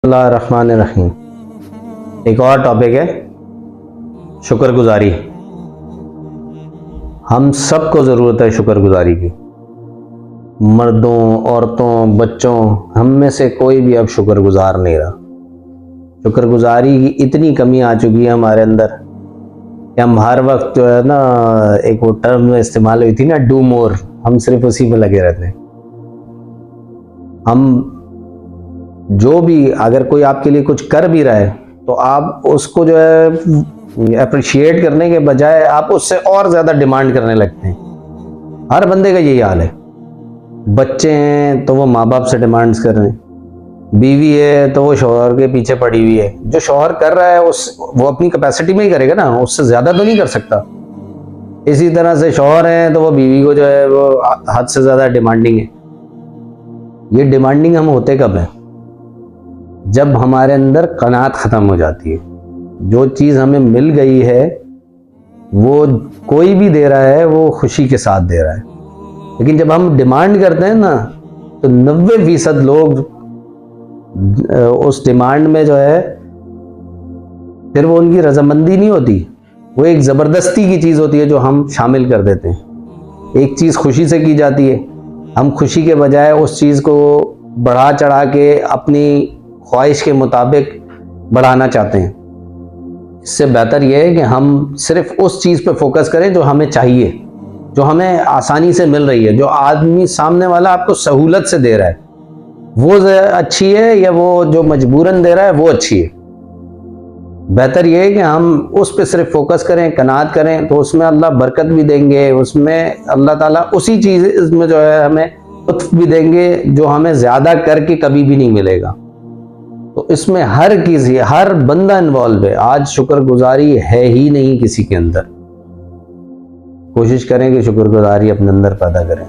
बिस्मिल्लाहिर्रहमानिर्रहीम। एक और टॉपिक है शुक्रगुजारी। हम सबको ज़रूरत है शुक्रगुजारी की। मर्दों, औरतों, बच्चों, हम में से कोई भी अब शुक्रगुजार नहीं रहा। शुक्रगुजारी की इतनी कमी आ चुकी है हमारे अंदर कि हम हर वक्त जो है ना, एक वो टर्म इस्तेमाल हुई थी ना, डू मोर, हम सिर्फ उसी में लगे रहते हैं। हम जो भी, अगर कोई आपके लिए कुछ कर भी रहा है तो आप उसको जो है अप्रिशिएट करने के बजाय आप उससे और ज़्यादा डिमांड करने लगते हैं। हर बंदे का यही हाल है। बच्चे हैं तो वो माँ बाप से डिमांड्स कर रहे हैं, बीवी है तो वो शौहर के पीछे पड़ी हुई है। जो शौहर कर रहा है वो अपनी कैपेसिटी में ही करेगा ना, उससे ज़्यादा तो नहीं कर सकता। इसी तरह से शौहर है तो वो बीवी को जो है वो हद से ज़्यादा डिमांडिंग है। ये डिमांडिंग हम होते कब हैं? जब हमारे अंदर कनात ख़त्म हो जाती है। जो चीज़ हमें मिल गई है वो कोई भी दे रहा है, वो खुशी के साथ दे रहा है। लेकिन जब हम डिमांड करते हैं ना, तो 90% लोग उस डिमांड में जो है, फिर वो उनकी रजामंदी नहीं होती, वो एक ज़बरदस्ती की चीज़ होती है जो हम शामिल कर देते हैं। एक चीज़ खुशी से की जाती है, हम खुशी के बजाय उस चीज़ को बढ़ा चढ़ा के अपनी ख्वाहिश के मुताबिक बढ़ाना चाहते हैं। इससे बेहतर यह है कि हम सिर्फ उस चीज़ पे फोकस करें जो हमें चाहिए, जो हमें आसानी से मिल रही है, जो आदमी सामने वाला आपको सहूलत से दे रहा है वो अच्छी है, या वो जो मजबूरन दे रहा है वो अच्छी है। बेहतर यह है कि हम उस पे सिर्फ फोकस करें, कनात करें, तो उसमें अल्लाह बरकत भी देंगे, उसमें अल्लाह ताला उसी चीज़ में जो है हमें लुत्फ भी देंगे जो हमें ज़्यादा करके कभी भी नहीं मिलेगा। तो इसमें हर किसी, हर बंदा इन्वॉल्व है। आज शुक्रगुजारी है ही नहीं किसी के अंदर। कोशिश करें कि शुक्रगुजारी अपने अंदर पैदा करें।